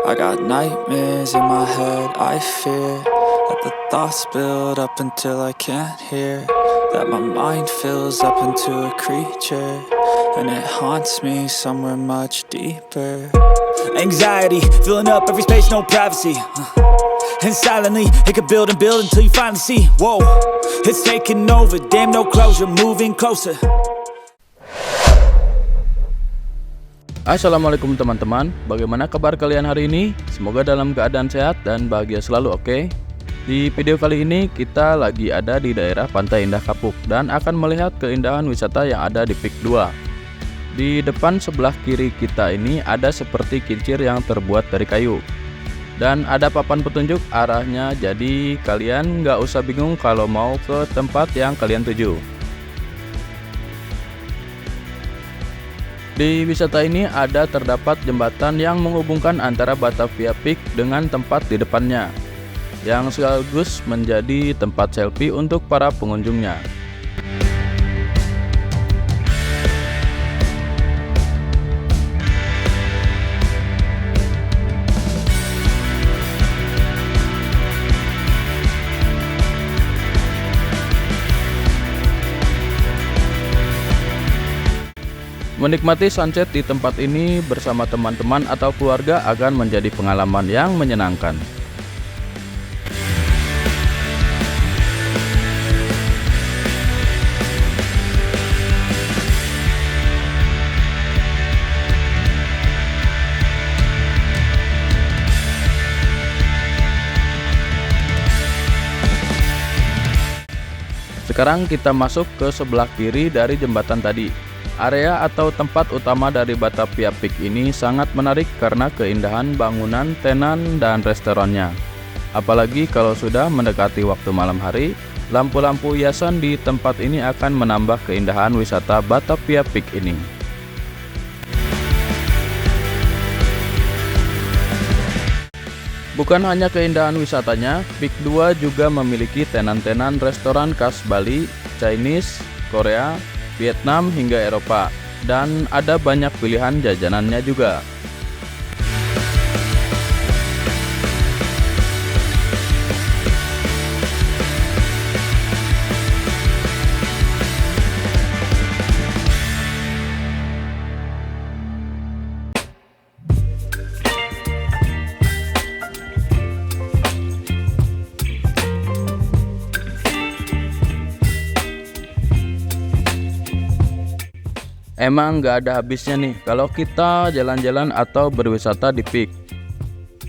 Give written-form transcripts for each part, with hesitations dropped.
I got nightmares in my head, I fear that the thoughts build up until I can't hear, that my mind fills up into a creature, and it haunts me somewhere much deeper. Anxiety, filling up every space, no privacy. And silently, it could build and build until you finally see, whoa, it's taking over, damn no closure, moving closer. Assalamualaikum teman-teman, bagaimana kabar kalian hari ini? Semoga dalam keadaan sehat dan bahagia selalu, oke? Di video kali ini kita lagi ada di daerah Pantai Indah Kapuk dan akan melihat keindahan wisata yang ada di Peak 2. Di depan sebelah kiri kita ini ada seperti kincir yang terbuat dari kayu. Dan ada papan petunjuk arahnya, jadi kalian nggak usah bingung kalau mau ke tempat yang kalian tuju. Di wisata ini terdapat jembatan yang menghubungkan antara Batavia Peak dengan tempat di depannya, yang sekaligus menjadi tempat selfie untuk para pengunjungnya. Menikmati sunset di tempat ini bersama teman-teman atau keluarga akan menjadi pengalaman yang menyenangkan. Sekarang kita masuk ke sebelah kiri dari jembatan tadi. Area atau tempat utama dari Batavia Peak ini sangat menarik karena keindahan bangunan, tenan, dan restorannya. Apalagi kalau sudah mendekati waktu malam hari, lampu-lampu hiasan di tempat ini akan menambah keindahan wisata Batavia Peak ini. Bukan hanya keindahan wisatanya, Peak 2 juga memiliki tenan-tenan restoran khas Bali, Chinese, Korea, Vietnam hingga Eropa, dan ada banyak pilihan jajanannya juga. Emang nggak ada habisnya nih kalau kita jalan-jalan atau berwisata di Peak.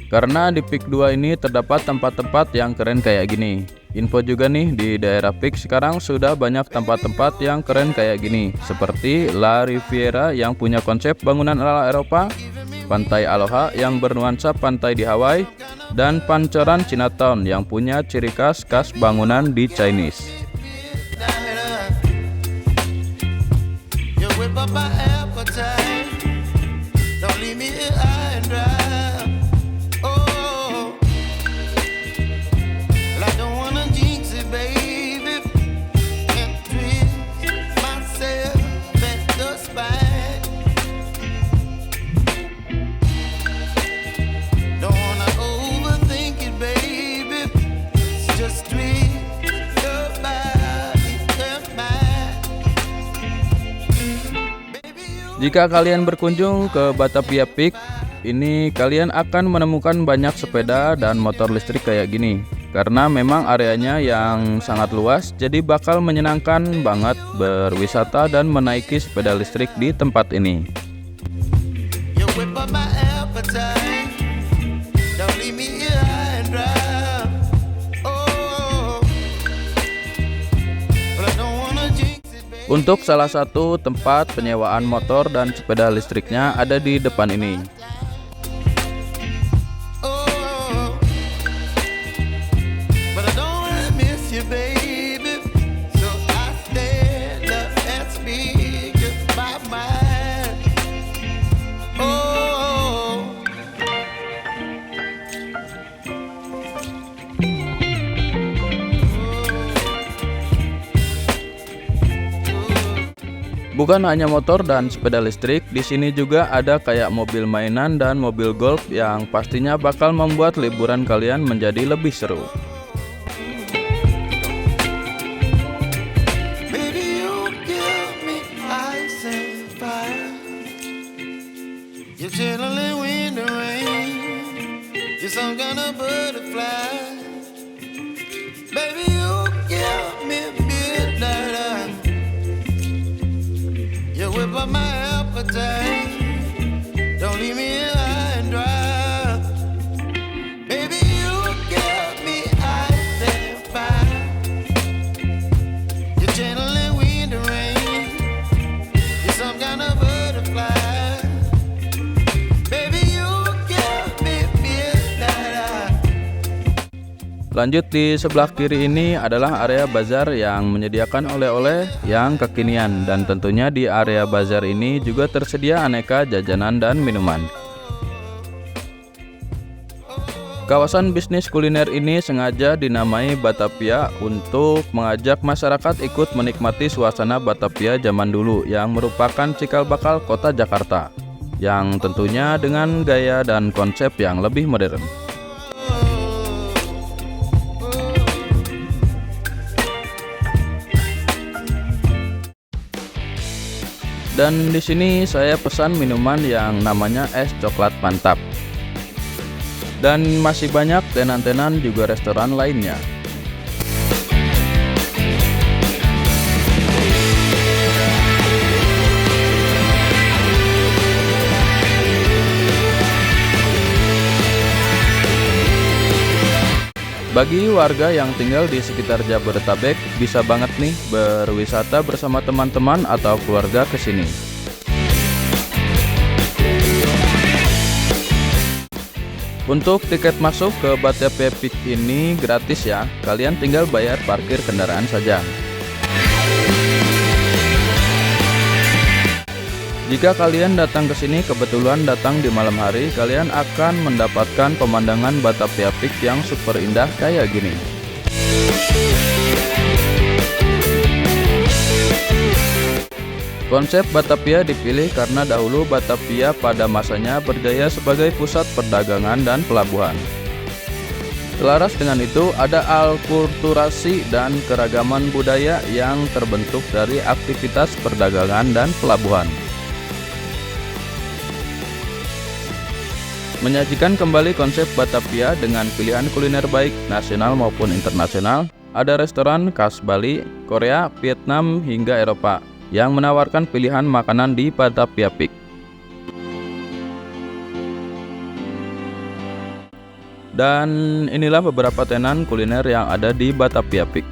Karena di Peak 2 ini terdapat tempat-tempat yang keren kayak gini. Info juga nih, di daerah Peak sekarang sudah banyak tempat-tempat yang keren kayak gini, seperti La Riviera yang punya konsep bangunan ala Eropa, Pantai Aloha yang bernuansa pantai di Hawaii, dan Pancoran Chinatown yang punya ciri khas bangunan di Chinese. Up my appetite, don't leave me here high and dry. Oh, well, I don't wanna jinx it, baby, and twist myself at the spine. Don't wanna overthink it, baby, it's just twist your body and mine. Jika kalian berkunjung ke Batavia Peak, ini kalian akan menemukan banyak sepeda dan motor listrik kayak gini. Karena memang areanya yang sangat luas, jadi bakal menyenangkan banget berwisata dan menaiki sepeda listrik di tempat ini. Untuk salah satu tempat penyewaan motor dan sepeda listriknya ada di depan ini. Bukan hanya motor dan sepeda listrik, di sini juga ada kayak mobil mainan dan mobil golf yang pastinya bakal membuat liburan kalian menjadi lebih seru. Baby, you give me ice and fire. You're channeling wind and rain. You're some kind of butterfly. Baby, you give me midnight oil. You whip up my appetite. Don't leave me here high and dry. Baby, you give me ice and fire. You're channeling wind and rain. You're some kind of butterfly. Baby, you give me midnight oil. Lanjut, di sebelah kiri ini adalah area bazar yang menyediakan oleh-oleh yang kekinian, dan tentunya di area bazar ini juga tersedia aneka jajanan dan minuman. Kawasan bisnis kuliner ini sengaja dinamai Batavia untuk mengajak masyarakat ikut menikmati suasana Batavia zaman dulu yang merupakan cikal bakal kota Jakarta, yang tentunya dengan gaya dan konsep yang lebih modern. Dan di sini saya pesan minuman yang namanya es coklat mantap. Dan masih banyak tenan-tenan juga restoran lainnya. Bagi warga yang tinggal di sekitar Jabodetabek, bisa banget nih berwisata bersama teman-teman atau keluarga ke sini. Untuk tiket masuk ke Batavia Peak ini gratis ya, kalian tinggal bayar parkir kendaraan saja. Jika kalian datang ke sini kebetulan datang di malam hari, kalian akan mendapatkan pemandangan Batavia Peak yang super indah kayak gini. Konsep Batavia dipilih karena dahulu Batavia pada masanya berjaya sebagai pusat perdagangan dan pelabuhan. Selaras dengan itu, ada alkulturasi dan keragaman budaya yang terbentuk dari aktivitas perdagangan dan pelabuhan. Menyajikan kembali konsep Batavia dengan pilihan kuliner baik nasional maupun internasional, ada restoran khas Bali, Korea, Vietnam, hingga Eropa yang menawarkan pilihan makanan di Batavia Peak. Dan inilah beberapa tenan kuliner yang ada di Batavia Peak.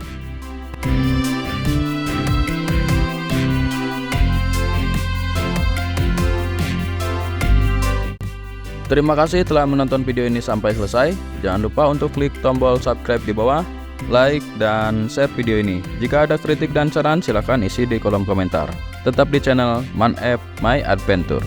Terima kasih telah menonton video ini sampai selesai. Jangan lupa untuk klik tombol subscribe di bawah, like, dan share video ini. Jika ada kritik dan saran silahkan isi di kolom komentar. Tetap di channel ManF My Adventure.